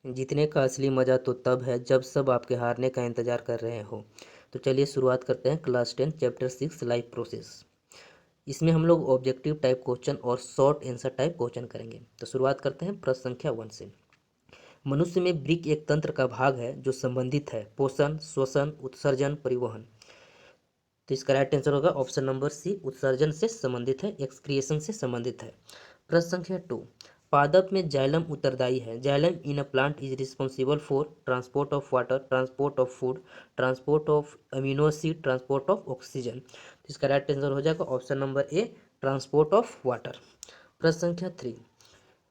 जीतने का असली मज़ा तो तब है जब सब आपके हारने का इंतज़ार कर रहे हो। तो चलिए शुरुआत करते हैं क्लास 10 चैप्टर 6 लाइफ प्रोसेस। इसमें हम लोग ऑब्जेक्टिव टाइप क्वेश्चन और शॉर्ट आंसर टाइप क्वेश्चन करेंगे। तो शुरुआत करते हैं प्रश्न संख्या 1 से। मनुष्य में ब्रिक एक तंत्र का भाग है जो संबंधित है पोषण, श्वसन, उत्सर्जन, परिवहन। तो इसका राइट आंसर होगा ऑप्शन नंबर सी, उत्सर्जन से संबंधित है, एक्सक्रिएशन से संबंधित है। प्रश्न संख्या 2। पादप में जाइलम उत्तरदायी है। Xylem in a plant is responsible for transport of water, transport of food, transport of amino acid, transport of oxygen. तो इसका राइट आंसर हो जाएगा option number A, transport of water. प्रश्न संख्या 3।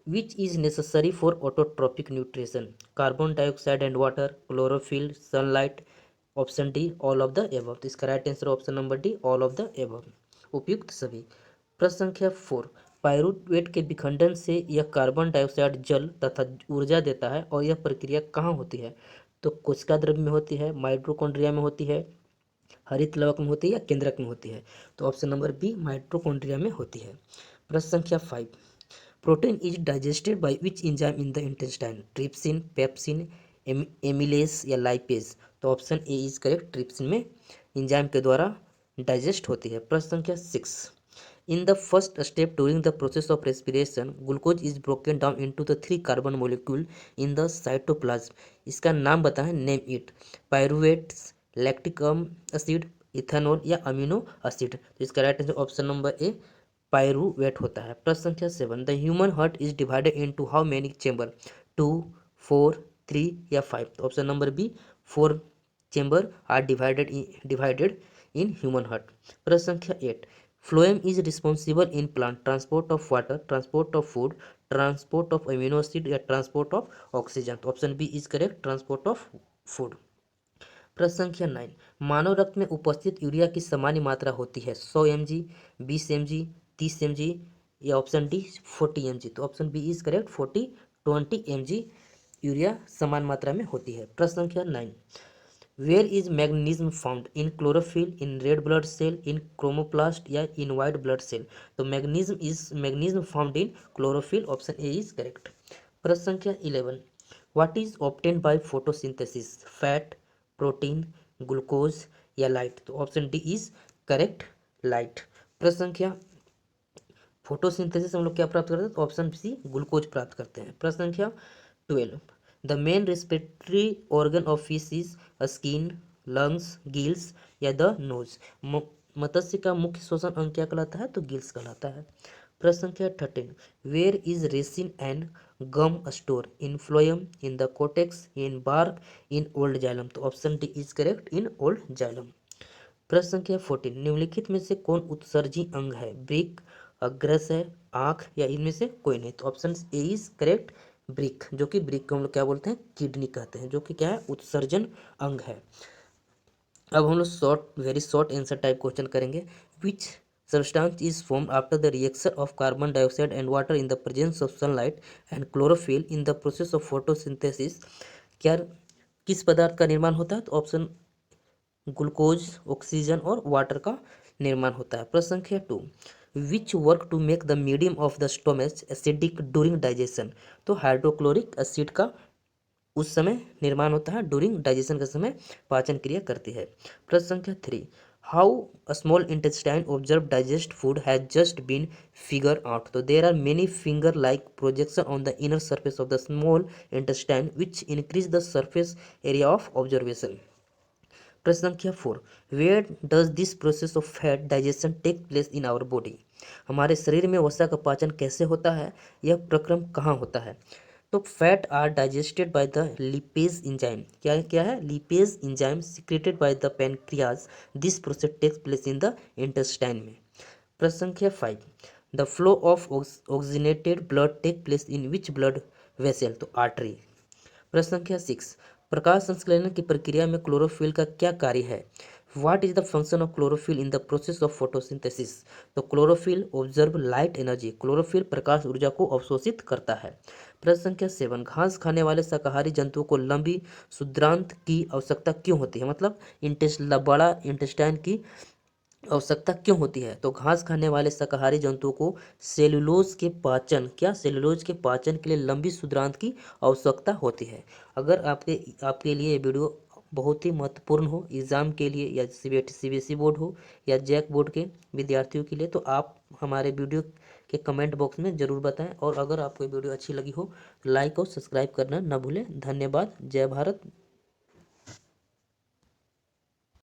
Which is necessary for autotrophic nutrition? Carbon dioxide and water, chlorophyll, sunlight, option D all of the above. तो इसका right answer option number D all of the above, उपयुक्त सभी। प्रश्न संख्या 4। Pyruvate के विखंडन से यह कार्बन डाइऑक्साइड जल तथा ऊर्जा देता है और यह प्रक्रिया कहाँ होती है? तो कोशिका द्रव्य में होती है, माइटोकॉन्ड्रिया में होती है, हरित लवक में होती है या केंद्रक में होती है? तो ऑप्शन नंबर बी माइटोकॉन्ड्रिया में होती है। प्रश्न संख्या 5। Protein is digested by which enzyme in the intestine? Trypsin, pepsin, amylase या लाइपेज? तो option A is correct, trypsin में एंजाइम के द्वारा डाइजेस्ट होती है। प्रश्न संख्या 6। In the first step during the process of respiration glucose is broken down into the 3 carbon molecule in the cytoplasm. इसका नाम बताएं, name it. Pyruvates, lactic acid, ethanol या अमीनो एसिड? तो इसका right answer option number A, pyruvate होता है। प्रश्न संख्या 7। The human heart is divided into how many chamber? 2, 4, 3 या 5? तो option number B, 4 chamber are divided in human heart. प्रश्न संख्या 8। Phloem is responsible in plant transport of water, transport of food, transport of amino acid या transport of oxygen? तो option B is correct, transport of food. प्रश्न संख्या 9। मानव रक्त में उपस्थित urea की सामान्य मात्रा होती है 100 mg, 20 mg, 30 mg या ऑप्शन डी 40 mg? तो option B is correct, 20 mg urea समान मात्रा में होती है। प्रश्न संख्या 9। Where is magnesium found? In chlorophyll, in red blood cell, in chromoplast या इन वाइट ब्लड सेल? तो magnesium found in chlorophyll, option A is correct. प्रश्न संख्या 11। What is obtain by photosynthesis? Fat, protein, glucose या light? तो option D is correct, light. प्रश्न संख्या, photosynthesis हम लोग क्या प्राप्त करते हैं? तो ऑप्शन सी ग्लूकोज प्राप्त करते हैं। प्रश्न संख्या 12। The main respiratory organ of fish is skin, lungs, gills या द नोज? मत्स्य का मुख्य श्वसन अंग क्या कहलाता है? तो गिल्स कहलाता है। प्रश्न संख्या 13। Where is resin and gum store? In phloem, in the cortex, in bark, in old xylem? तो option D is correct, in old xylem. प्रश्न संख्या 14। निम्नलिखित में से कौन उत्सर्जी अंग है? ब्रिक, अग्रस है, आंख या इनमें से कोई नहीं? तो option A is correct, brick, जो कि ब्रिक को हम लोग क्या बोलते हैं? किडनी कहते हैं, जो कि क्या है? उत्सर्जन अंग है। अब हम लोग very short answer type question करेंगे। विच substance is formed after the reaction of carbon dioxide and water in the presence of sunlight and chlorophyll in the process of photosynthesis? क्या किस पदार्थ का निर्माण होता है? तो ऑप्शन ग्लूकोज, ऑक्सीजन और वाटर का निर्माण होता है। प्रश्न संख्या 2। Which work to make the medium of the stomach acidic during digestion? तो हाइड्रोक्लोरिक एसिड का उस समय निर्माण होता है, डूरिंग डाइजेशन के समय पाचन क्रिया करती है। प्रश्न संख्या 3। How small intestine absorb digest food has just been figure out? तो there are many finger like projection on the inner surface of the small intestine which increase the surface area of absorption. प्रश्न संख्या 4। Where does this process of fat digestion take place in our body? हमारे शरीर में वसा का पाचन कैसे होता है? यह प्रक्रम कहाँ होता है? तो fat are digested by the lipase enzyme. क्या क्या है? Lipase enzyme secreted by the pancreas. This process takes place in the intestine में। प्रश्न संख्या 5। The flow of oxygenated blood take place in which blood vessel? तो artery. प्रश्न संख्या 6। प्रकाश संश्लेषण की प्रक्रिया में क्लोरोफिल का क्या कार्य है? What is the function of chlorophyll in the process of photosynthesis? तो chlorophyll absorb light energy. Chlorophyll प्रकाश ऊर्जा को अवशोषित करता है। प्रश्न संख्या 7। घास खाने वाले शाकाहारी जंतुओं को लंबी क्षुद्रांत की आवश्यकता क्यों होती है? मतलब बड़ा इंटेस्टाइन की आवश्यकता क्यों होती है? तो घास खाने वाले शाकाहारी जंतुओं को सेलुलोज के पाचन के लिए लंबी सुद्रांत की आवश्यकता होती है। अगर आपके लिए ये वीडियो बहुत ही महत्वपूर्ण हो एग्ज़ाम के लिए, या सीबीएसई बोर्ड हो या जैक बोर्ड के विद्यार्थियों के लिए, तो आप हमारे वीडियो के कमेंट बॉक्स में ज़रूर बताएं। और अगर आपको ये वीडियो अच्छी लगी हो, लाइक और सब्सक्राइब करना न भूलें। धन्यवाद। जय भारत।